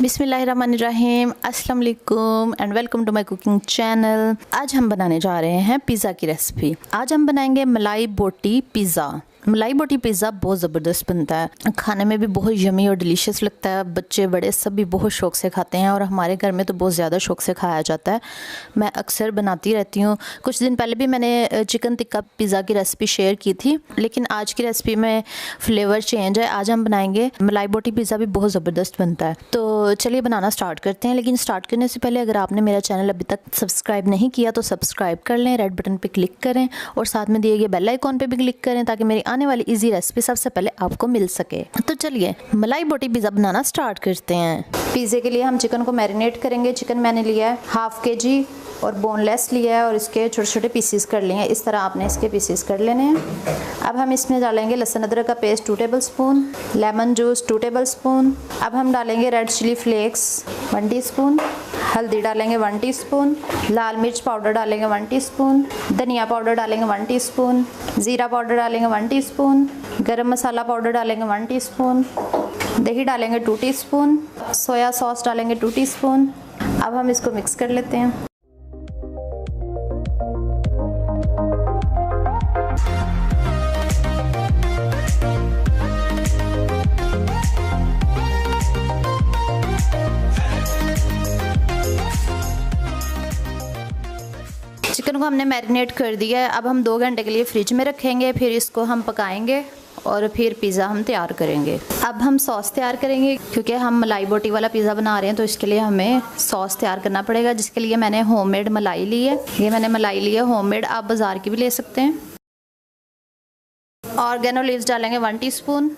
बिस्मिल्लाहिर्रहमानिर्रहीम, अस्सलाम वालेकुम and welcome to my cooking channel. आज हम बनाने जा रहे हैं पिज़्ज़ा की रेसिपी। आज हम बनाएंगे मलाई बोटी पिज़्ज़ा। मलाई बोटी पिज़्ज़ा बहुत ज़बरदस्त बनता है, खाने में भी बहुत यमी और डिलीशियस लगता है। बच्चे बड़े सब भी बहुत शौक़ से खाते हैं और हमारे घर में तो बहुत ज़्यादा शौक़ से खाया जाता है। मैं अक्सर बनाती रहती हूँ। कुछ दिन पहले भी मैंने चिकन टिक्का पिज़्ज़ा की रेसिपी शेयर की थी, लेकिन आज की रेसिपी में फ्लेवर चेंज है। आज हम बनाएंगे मलाई बोटी पिज़्ज़ा, भी बहुत ज़बरदस्त बनता है। तो चलिए बनाना स्टार्ट करते हैं। लेकिन स्टार्ट करने से पहले अगर आपने मेरा चैनल अभी तक सब्सक्राइब नहीं किया तो सब्सक्राइब कर लें, रेड बटन पर क्लिक करें और साथ में दिए गए बेल आइकॉन पर भी क्लिक करें ताकि मेरी आने वाली इजी रेसिपी सबसे पहले आपको मिल सके। तो चलिए मलाई बोटी पिज़्ज़ा बनाना स्टार्ट करते हैं। पिज़्ज़े के लिए हम चिकन को मैरिनेट करेंगे। चिकन मैंने लिया है 1/2 kg और बोनलेस लिया है और इसके छोटे छोटे पीसेस कर लिए हैं। इस तरह आपने इसके पीसेस कर लेने हैं। अब हम इसमें डालेंगे लहसुन अदरक का paste 2 tablespoon, lemon juice 2 tablespoon. अब हम डालेंगे रेड चिली फ्लेक्स 1 टीस्पून, हल्दी डालेंगे 1 टीस्पून, लाल मिर्च पाउडर डालेंगे 1 टीस्पून, धनिया पाउडर डालेंगे 1 टीस्पून, ज़ीरा पाउडर डालेंगे 1 टीस्पून, गरम मसाला पाउडर डालेंगे 1 टीस्पून, दही डालेंगे 2 टीस्पून, सोया सॉस डालेंगे 2 टीस्पून। अब हम इसको मिक्स कर लेते हैं। चिकन को हमने मैरिनेट कर दिया है। अब हम 2 घंटे के लिए फ्रिज में रखेंगे, फिर इसको हम पकाएंगे और फिर पिज़्ज़ा हम तैयार करेंगे। अब हम सॉस तैयार करेंगे, क्योंकि हम मलाई बोटी वाला पिज़्ज़ा बना रहे हैं तो इसके लिए हमें सॉस तैयार करना पड़ेगा, जिसके लिए मैंने होममेड मलाई ली है। ये मैंने मलाई ली है होममेड, आप बाज़ार की भी ले सकते हैं। ऑर्गेनो लीव्स डालेंगे 1 टीस्पून,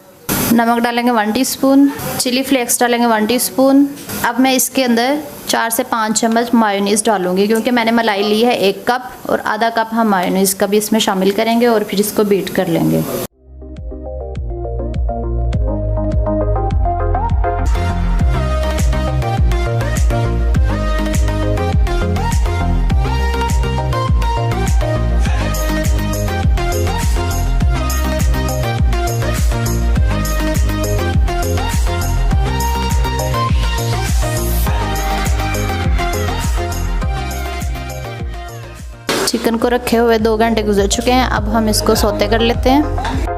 नमक डालेंगे 1 टीस्पून, चिली फ्लेक्स डालेंगे 1 टीस्पून। अब मैं इसके अंदर 4 से 5 चम्मच मायोनीज़ डालूंगी, क्योंकि मैंने मलाई ली है 1 कप और आधा कप हम मायोनीज़ का भी इसमें शामिल करेंगे और फिर इसको बीट कर लेंगे। चिकन को रखे हुए 2 घंटे गुजर चुके हैं। अब हम इसको सौते कर लेते हैं।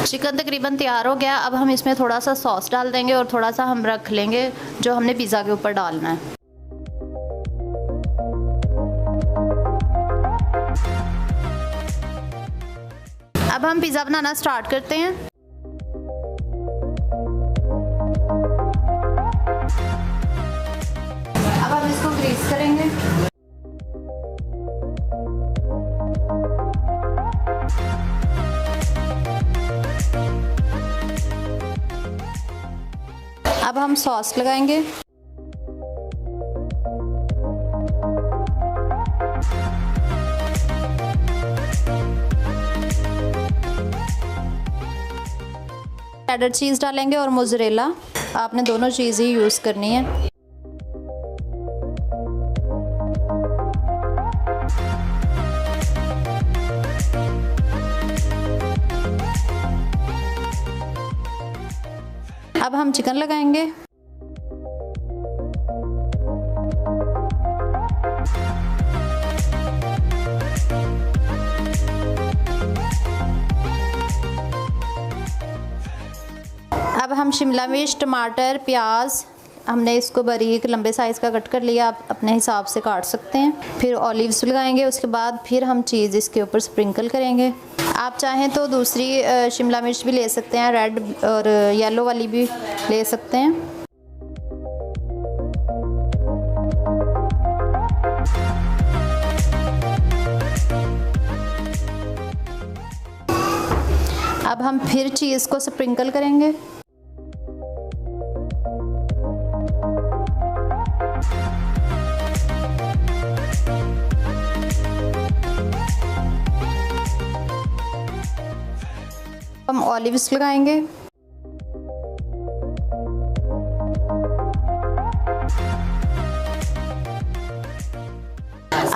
चिकन तकरीबन तैयार हो गया। अब हम इसमें थोड़ा सा सॉस डाल देंगे और थोड़ा सा हम रख लेंगे जो हमने पिज़्ज़ा के ऊपर डालना है। अब हम पिज़्ज़ा बनाना स्टार्ट करते हैं। अब हम इसको ग्रीस करेंगे। अब हम सॉस लगाएंगे। चेडर चीज़ डालेंगे और मोज़रेला, आपने दोनों चीज़ ही यूज़ करनी है। अब हम चिकन लगाएंगे। अब हम शिमला मिर्च, टमाटर, प्याज, हमने इसको बारीक लंबे साइज़ का कट कर लिया, आप अपने हिसाब से काट सकते हैं। फिर ऑलिव्स लगाएंगे, उसके बाद फिर हम चीज़ इसके ऊपर स्प्रिंकल करेंगे। आप चाहें तो दूसरी शिमला मिर्च भी ले सकते हैं, रेड और येलो वाली भी ले सकते हैं। अब हम फिर चीज़ को स्प्रिंकल करेंगे। हम ऑलिव्स लगाएंगे।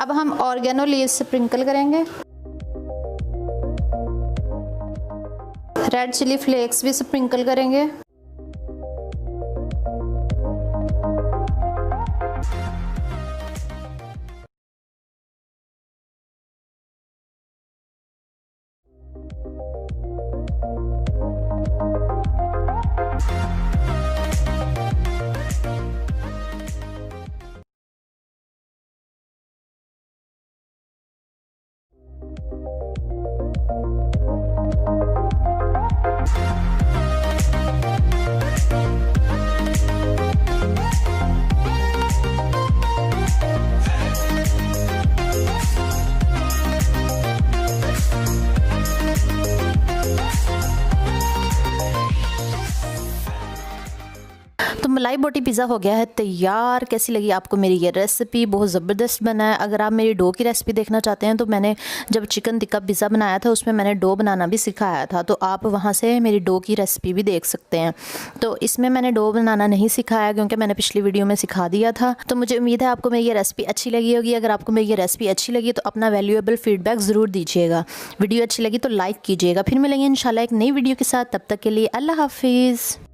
अब हम ऑर्गेनो लीव्स स्प्रिंकल करेंगे। रेड चिली फ्लेक्स भी स्प्रिंकल करेंगे। तो मलाई बोटी पिज़्ज़ा हो गया है तैयार। कैसी लगी आपको मेरी ये रेसिपी? बहुत ज़बरदस्त बना है। अगर आप मेरी डो की रेसिपी देखना चाहते हैं तो मैंने जब चिकन टिक्का पिज़्ज़ा बनाया था उसमें मैंने डो बनाना भी सिखाया था, तो आप वहाँ से मेरी डो की रेसिपी भी देख सकते हैं। तो इसमें मैंने डो बनाना नहीं सिखाया क्योंकि मैंने पिछली वीडियो में सिखा दिया था। तो मुझे उम्मीद है आपको मेरी ये रेसिपी अच्छी लगी होगी। अगर आपको मेरी ये रेसिपी अच्छी लगी तो अपना वैल्यूएबल फीडबैक ज़रूर दीजिएगा। वीडियो अच्छी लगी तो लाइक कीजिएगा। फिर मिलेंगे इंशाल्लाह एक नई वीडियो के साथ। तब तक के लिए अल्लाह हाफिज़।